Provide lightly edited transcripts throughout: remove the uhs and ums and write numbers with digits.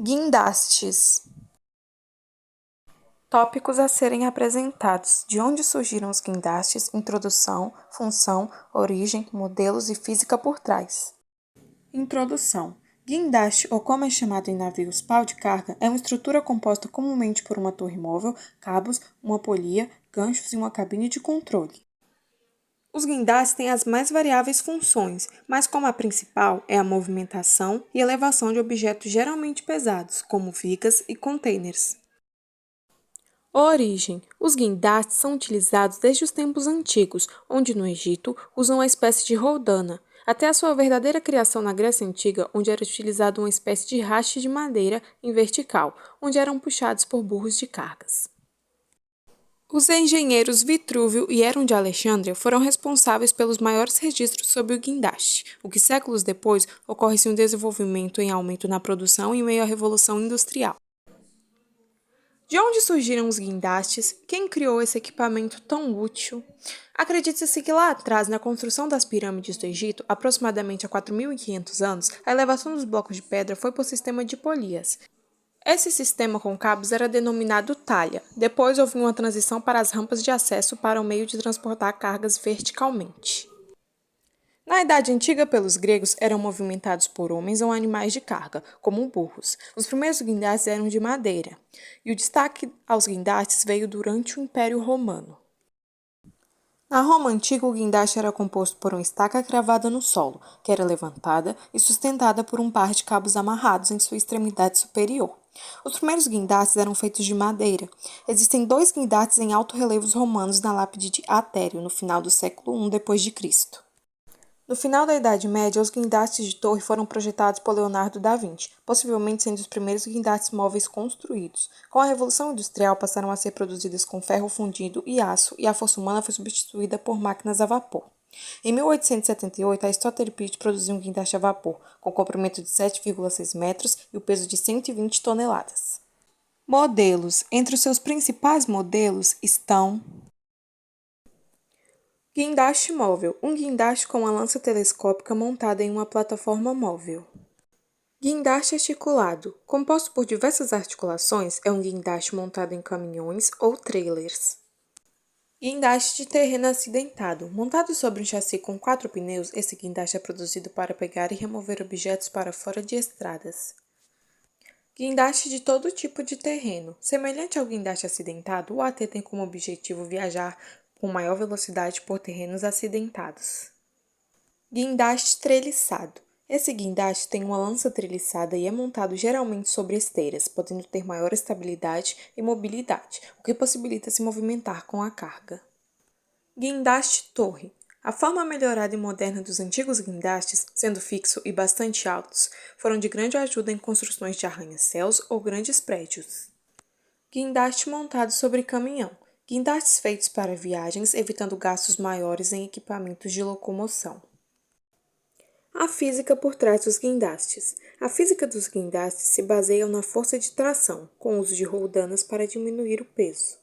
Guindastes. Tópicos a serem apresentados: de onde surgiram os guindastes, introdução, função, origem, modelos e física por trás. Introdução. Guindaste, ou como é chamado em navios pau de carga, é uma estrutura composta comumente por uma torre móvel, cabos, uma polia, ganchos e uma cabine de controle. Os guindastes têm as mais variáveis funções, mas como a principal é a movimentação e elevação de objetos geralmente pesados, como vigas e containers. Origem. Os guindastes são utilizados desde os tempos antigos, onde no Egito usam a espécie de roldana, até a sua verdadeira criação na Grécia Antiga, onde era utilizada uma espécie de haste de madeira em vertical, onde eram puxados por burros de cargas. Os engenheiros Vitrúvio e Herón de Alexandria foram responsáveis pelos maiores registros sobre o guindaste, o que séculos depois ocorre-se um desenvolvimento em aumento na produção em meio à Revolução Industrial. De onde surgiram os guindastes? Quem criou esse equipamento tão útil? Acredita-se que lá atrás, na construção das pirâmides do Egito, aproximadamente há 4.500 anos, a elevação dos blocos de pedra foi por sistema de polias. Esse sistema com cabos era denominado talha. Depois houve uma transição para as rampas de acesso para o meio de transportar cargas verticalmente. Na Idade Antiga, pelos gregos, eram movimentados por homens ou animais de carga, como burros. Os primeiros guindastes eram de madeira, e o destaque aos guindastes veio durante o Império Romano. Na Roma Antiga, o guindaste era composto por uma estaca cravada no solo, que era levantada e sustentada por um par de cabos amarrados em sua extremidade superior. Os primeiros guindastes eram feitos de madeira. Existem 2 guindastes em alto-relevos romanos na lápide de Atério, no final do século I d.C. No final da Idade Média, os guindastes de torre foram projetados por Leonardo da Vinci, possivelmente sendo os primeiros guindastes móveis construídos. Com a Revolução Industrial, passaram a ser produzidos com ferro fundido e aço, e a força humana foi substituída por máquinas a vapor. Em 1878, a Stottery Pit produziu um guindaste a vapor, com comprimento de 7,6 metros e o peso de 120 toneladas. Modelos. Entre os seus principais modelos estão: guindaste móvel, um guindaste com uma lança telescópica montada em uma plataforma móvel. Guindaste articulado, composto por diversas articulações, é um guindaste montado em caminhões ou trailers. Guindaste de terreno acidentado, montado sobre um chassi com 4 pneus, esse guindaste é produzido para pegar e remover objetos para fora de estradas. Guindaste de todo tipo de terreno. Semelhante ao guindaste acidentado, o AT tem como objetivo viajar com maior velocidade por terrenos acidentados. Guindaste treliçado. Esse guindaste tem uma lança treliçada e é montado geralmente sobre esteiras, podendo ter maior estabilidade e mobilidade, o que possibilita se movimentar com a carga. Guindaste torre. A forma melhorada e moderna dos antigos guindastes, sendo fixo e bastante altos, foram de grande ajuda em construções de arranha-céus ou grandes prédios. Guindaste montado sobre caminhão. Guindastes feitos para viagens, evitando gastos maiores em equipamentos de locomoção. A física por trás dos guindastes. A física dos guindastes se baseia na força de tração, com o uso de roldanas para diminuir o peso.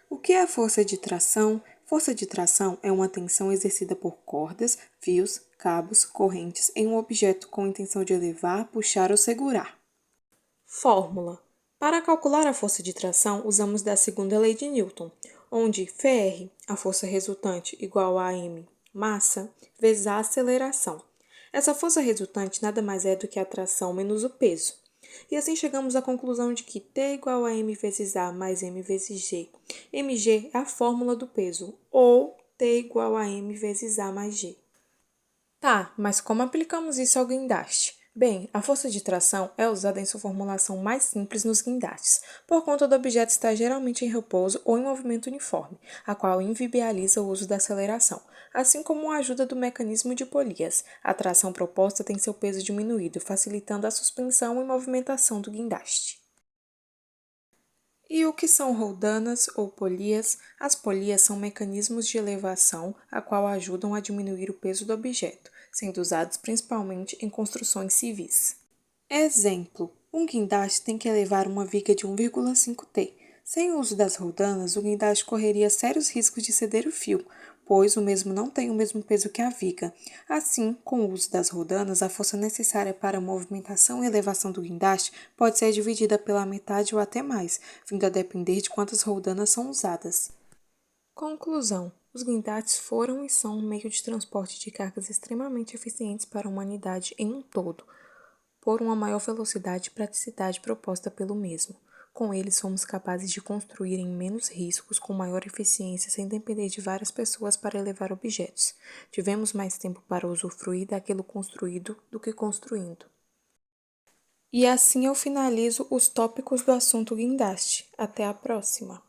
O que é força de tração? Força de tração é uma tensão exercida por cordas, fios, cabos, correntes em um objeto com a intenção de elevar, puxar ou segurar. Fórmula. Para calcular a força de tração, usamos da segunda lei de Newton, onde Fr, a força resultante, igual a m, massa, vezes a aceleração. Essa força resultante nada mais é do que a tração menos o peso. E assim chegamos à conclusão de que T igual a m vezes a mais m vezes g. mg é a fórmula do peso, ou T igual a m vezes a mais g. Tá, mas como aplicamos isso ao guindaste? Bem, a força de tração é usada em sua formulação mais simples nos guindastes, por conta do objeto estar geralmente em repouso ou em movimento uniforme, a qual inviabiliza o uso da aceleração, assim como a ajuda do mecanismo de polias. A tração proposta tem seu peso diminuído, facilitando a suspensão e movimentação do guindaste. E o que são roldanas ou polias? As polias são mecanismos de elevação a qual ajudam a diminuir o peso do objeto, sendo usados principalmente em construções civis. Exemplo: um guindaste tem que elevar uma viga de 1,5 T. Sem o uso das roldanas, o guindaste correria sérios riscos de ceder o fio, pois o mesmo não tem o mesmo peso que a viga. Assim, com o uso das rodanas, a força necessária para a movimentação e elevação do guindaste pode ser dividida pela metade ou até mais, vindo a depender de quantas rodanas são usadas. Conclusão: os guindastes foram e são um meio de transporte de cargas extremamente eficientes para a humanidade em um todo, por uma maior velocidade e praticidade proposta pelo mesmo. Com eles, fomos capazes de construir em menos riscos, com maior eficiência, sem depender de várias pessoas para elevar objetos. Tivemos mais tempo para usufruir daquilo construído do que construindo. E assim eu finalizo os tópicos do assunto guindaste. Até a próxima!